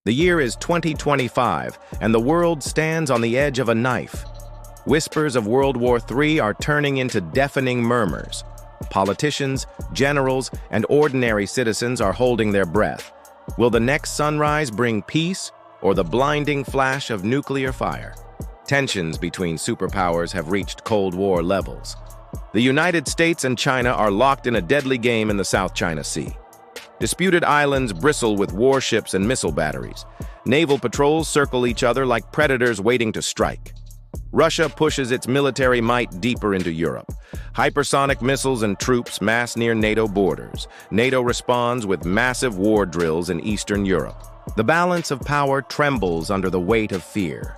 The year is 2025, and the world stands on the edge of a knife. Whispers of World War III are turning into deafening murmurs. Politicians, generals, and ordinary citizens are holding their breath. Will the next sunrise bring peace or the blinding flash of nuclear fire? Tensions between superpowers have reached Cold War levels. The United States and China are locked in a deadly game in the South China Sea. Disputed islands bristle with warships and missile batteries. Naval patrols circle each other like predators waiting to strike. Russia pushes its military might deeper into Europe. Hypersonic missiles and troops mass near NATO borders. NATO responds with massive war drills in Eastern Europe. The balance of power trembles under the weight of fear.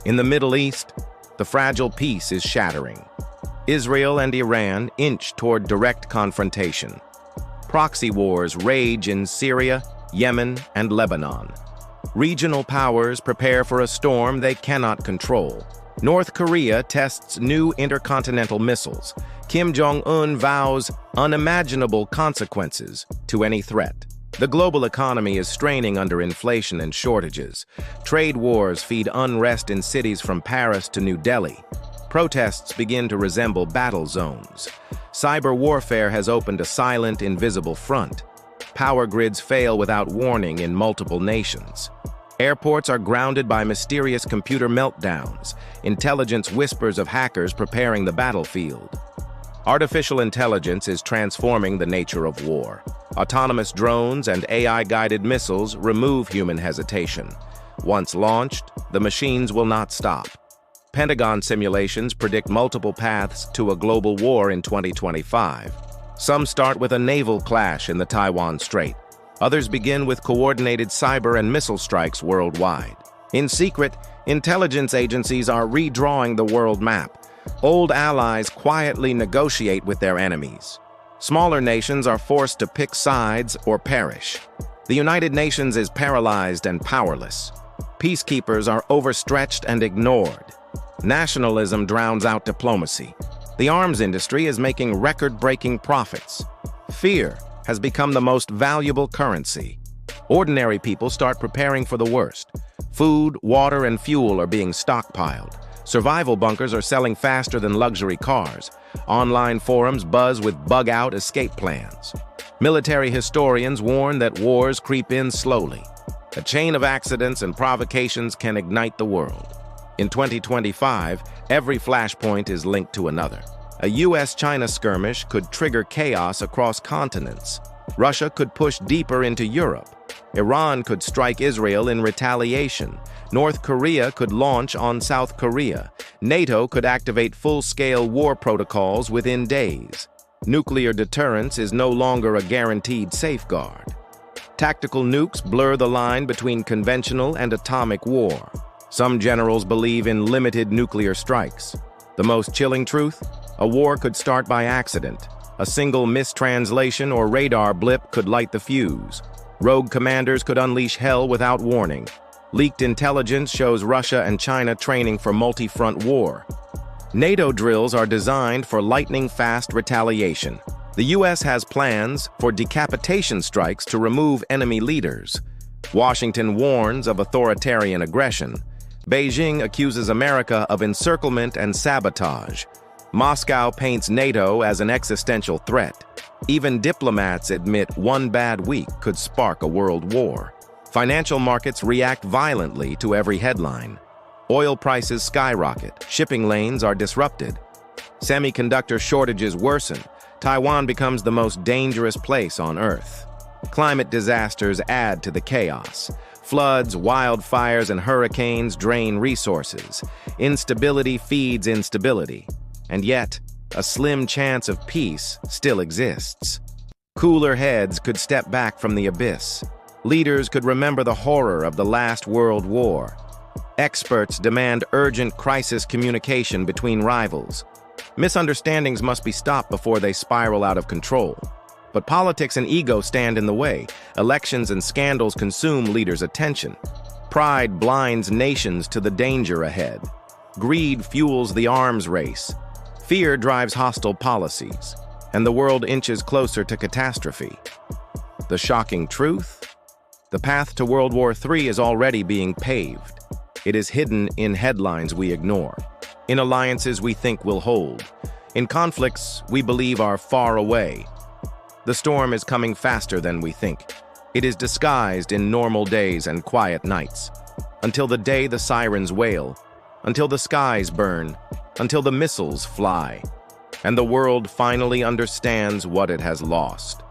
In the Middle East, the fragile peace is shattering. Israel and Iran inch toward direct confrontation. Proxy wars rage in Syria, Yemen, and Lebanon. Regional powers prepare for a storm they cannot control. North Korea tests new intercontinental missiles. Kim Jong-un vows unimaginable consequences to any threat. The global economy is straining under inflation and shortages. Trade wars feed unrest in cities from Paris to New Delhi. Protests begin to resemble battle zones. Cyber warfare has opened a silent, invisible front. Power grids fail without warning in multiple nations. Airports are grounded by mysterious computer meltdowns. Intelligence whispers of hackers preparing the battlefield. Artificial intelligence is transforming the nature of war. Autonomous drones and AI-guided missiles remove human hesitation. Once launched, the machines will not stop. Pentagon simulations predict multiple paths to a global war in 2025. Some start with a naval clash in the Taiwan Strait. Others begin with coordinated cyber and missile strikes worldwide. In secret, intelligence agencies are redrawing the world map. Old allies quietly negotiate with their enemies. Smaller nations are forced to pick sides or perish. The United Nations is paralyzed and powerless. Peacekeepers are overstretched and ignored. Nationalism drowns out diplomacy. The arms industry is making record-breaking profits. Fear has become the most valuable currency. Ordinary people start preparing for the worst. Food, water, and fuel are being stockpiled. Survival bunkers are selling faster than luxury cars. Online forums buzz with bug-out escape plans. Military historians warn that wars creep in slowly. A chain of accidents and provocations can ignite the world. In 2025, every flashpoint is linked to another. A US-China skirmish could trigger chaos across continents. Russia could push deeper into Europe. Iran could strike Israel in retaliation. North Korea could launch on South Korea. NATO could activate full-scale war protocols within days. Nuclear deterrence is no longer a guaranteed safeguard. Tactical nukes blur the line between conventional and atomic war. Some generals believe in limited nuclear strikes. The most chilling truth? A war could start by accident. A single mistranslation or radar blip could light the fuse. Rogue commanders could unleash hell without warning. Leaked intelligence shows Russia and China training for multi-front war. NATO drills are designed for lightning-fast retaliation. The US has plans for decapitation strikes to remove enemy leaders. Washington warns of authoritarian aggression. Beijing accuses America of encirclement and sabotage. Moscow paints NATO as an existential threat. Even diplomats admit one bad week could spark a world war. Financial markets react violently to every headline. Oil prices skyrocket. Shipping lanes are disrupted. Semiconductor shortages worsen. Taiwan becomes the most dangerous place on Earth. Climate disasters add to the chaos. Floods, wildfires, and hurricanes drain resources. Instability feeds instability. And yet, a slim chance of peace still exists. Cooler heads could step back from the abyss. Leaders could remember the horror of the last World War. Experts demand urgent crisis communication between rivals. Misunderstandings must be stopped before they spiral out of control. But politics and ego stand in the way. Elections and scandals consume leaders' attention. Pride blinds nations to the danger ahead. Greed fuels the arms race. Fear drives hostile policies. And the world inches closer to catastrophe. The shocking truth? The path to World War III is already being paved. It is hidden in headlines we ignore, in alliances we think will hold, in conflicts we believe are far away. The storm is coming faster than we think. It is disguised in normal days and quiet nights, until the day the sirens wail, until the skies burn, until the missiles fly, and the world finally understands what it has lost.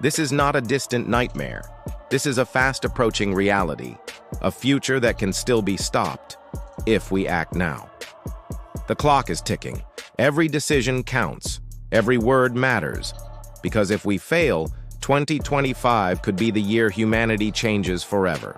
This is not a distant nightmare. This is a fast-approaching reality, a future that can still be stopped if we act now. The clock is ticking. Every decision counts. Every word matters. Because if we fail, 2025 could be the year humanity changes forever.